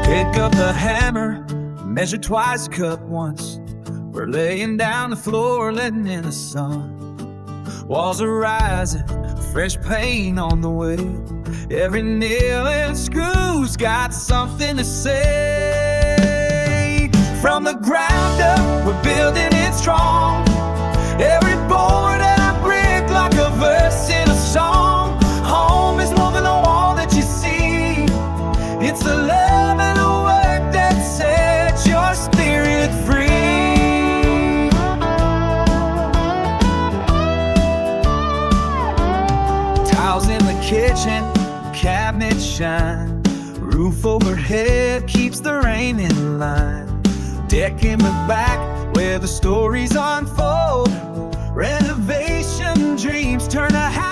Pick up the hammer, measure twice, cut once. We're laying down the floor, letting in the sun. Walls are rising, fresh paint on the way. Every nail and screw's got something to say. From the ground up, we're building it strong. Every board and a brick like a verse in a song. Home is more than a wall that you see. It's the love and the work that sets your spirit free. Tiles in the kitchen, cabinets shine. Roof overhead keeps the rain in line. Deck in the back where the stories unfold. Renovation dreams turn a house